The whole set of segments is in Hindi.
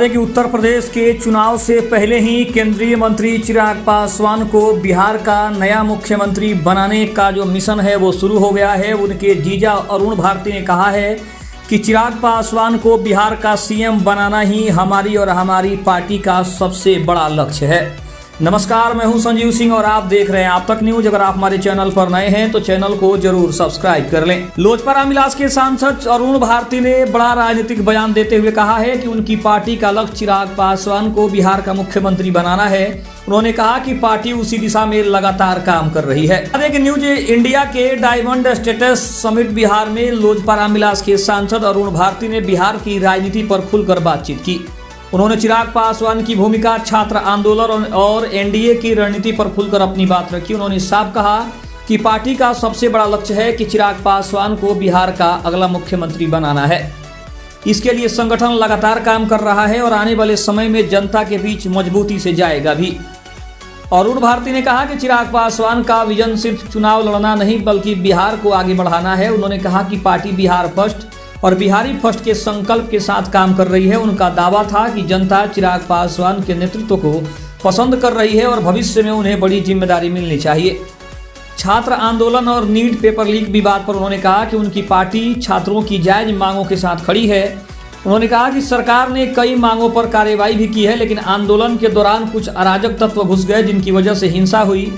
कि उत्तर प्रदेश के चुनाव से पहले ही केंद्रीय मंत्री चिराग पासवान को बिहार का नया मुख्यमंत्री बनाने का जो मिशन है वो शुरू हो गया है। उनके जीजा अरुण भारती ने कहा है कि चिराग पासवान को बिहार का सीएम बनाना ही हमारी और हमारी पार्टी का सबसे बड़ा लक्ष्य है। नमस्कार, मैं हूं संजीव सिंह और आप देख रहे हैं आप तक न्यूज। अगर आप हमारे चैनल पर नए हैं तो चैनल को जरूर सब्सक्राइब कर लें। लोजपा रामविलास के सांसद अरुण भारती ने बड़ा राजनीतिक बयान देते हुए कहा है कि उनकी पार्टी का लक्ष्य चिराग पासवान को बिहार का मुख्यमंत्री बनाना है। उन्होंने कहा कि पार्टी उसी दिशा में लगातार काम कर रही है। एक न्यूज इंडिया के डायमंड स्टेटस समिट बिहार में लोजपा रामविलास के सांसद अरुण भारती ने बिहार की राजनीति पर खुलकर बातचीत की। उन्होंने चिराग पासवान की भूमिका, छात्र आंदोलन और एनडीए की रणनीति पर खुलकर अपनी बात रखी। उन्होंने साफ कहा कि पार्टी का सबसे बड़ा लक्ष्य है कि चिराग पासवान को बिहार का अगला मुख्यमंत्री बनाना है। इसके लिए संगठन लगातार काम कर रहा है और आने वाले समय में जनता के बीच मजबूती से जाएगा भी। अरुण भारती ने कहा कि चिराग पासवान का विजन सिर्फ चुनाव लड़ना नहीं बल्कि बिहार को आगे बढ़ाना है। उन्होंने कहा कि पार्टी बिहार फर्स्ट और बिहारी फर्स्ट के संकल्प के साथ काम कर रही है। उनका दावा था कि जनता चिराग पासवान के नेतृत्व को पसंद कर रही है और भविष्य में उन्हें बड़ी जिम्मेदारी मिलनी चाहिए। छात्र आंदोलन और नीट पेपर लीक विवाद पर उन्होंने कहा कि उनकी पार्टी छात्रों की जायज मांगों के साथ खड़ी है। उन्होंने कहा कि सरकार ने कई मांगों पर कार्रवाई भी की है, लेकिन आंदोलन के दौरान कुछ अराजक तत्व घुस गए जिनकी वजह से हिंसा हुई।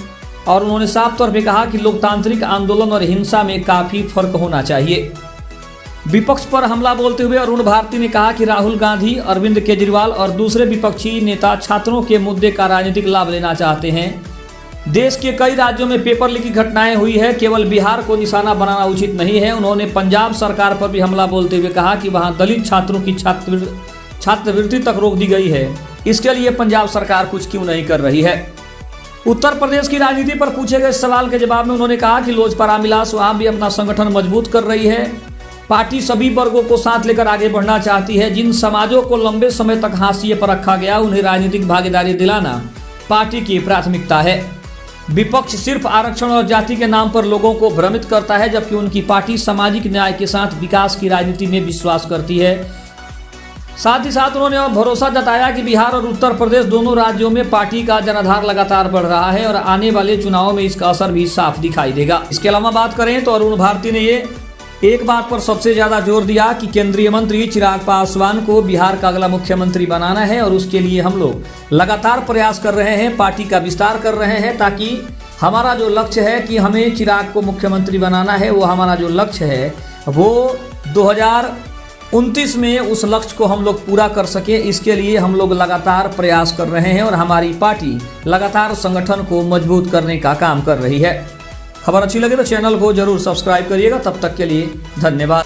और उन्होंने साफ तौर पर कहा कि लोकतांत्रिक आंदोलन और हिंसा में काफ़ी फर्क होना चाहिए। विपक्ष पर हमला बोलते हुए अरुण भारती ने कहा कि राहुल गांधी, अरविंद केजरीवाल और दूसरे विपक्षी नेता छात्रों के मुद्दे का राजनीतिक लाभ लेना चाहते हैं। देश के कई राज्यों में पेपर लीक की घटनाएं हुई है, केवल बिहार को निशाना बनाना उचित नहीं है। उन्होंने पंजाब सरकार पर भी हमला बोलते हुए कहा कि वहां दलित छात्रों की छात्रवृत्ति तक रोक दी गई है। इसके लिए पंजाब सरकार कुछ क्यों नहीं कर रही है। उत्तर प्रदेश की राजनीति पर पूछे गए सवाल के जवाब में उन्होंने कहा कि लोजपा रामविलास वहां भी अपना संगठन मजबूत कर रही है। पार्टी सभी वर्गों को साथ लेकर आगे बढ़ना चाहती है। जिन समाजों को लंबे समय तक हाशिए पर रखा गया उन्हें राजनीतिक भागीदारी दिलाना पार्टी की प्राथमिकता है। विपक्ष सिर्फ आरक्षण और जाति के नाम पर लोगों को भ्रमित करता है, जबकि उनकी पार्टी सामाजिक न्याय के साथ विकास की राजनीति में विश्वास करती है। साथ ही साथ उन्होंने भरोसा जताया कि बिहार और उत्तर प्रदेश दोनों राज्यों में पार्टी का जनाधार लगातार बढ़ रहा है और आने वाले चुनावों में इसका असर भी साफ दिखाई देगा। इसके अलावा बात करें तो अरुण भारती ने ये एक बात पर सबसे ज्यादा जोर दिया कि केंद्रीय मंत्री चिराग पासवान को बिहार का अगला मुख्यमंत्री बनाना है और उसके लिए हम लोग लगातार प्रयास कर रहे हैं, पार्टी का विस्तार कर रहे हैं, ताकि हमारा जो लक्ष्य है कि हमें चिराग को मुख्यमंत्री बनाना है, वो हमारा जो लक्ष्य है वो 2029 में उस लक्ष्य को हम लोग पूरा कर सके। इसके लिए हम लोग लगातार प्रयास कर रहे हैं और हमारी पार्टी लगातार संगठन को मजबूत करने का काम कर रही है। खबर अच्छी लगे तो चैनल को जरूर सब्सक्राइब करिएगा। तब तक के लिए धन्यवाद।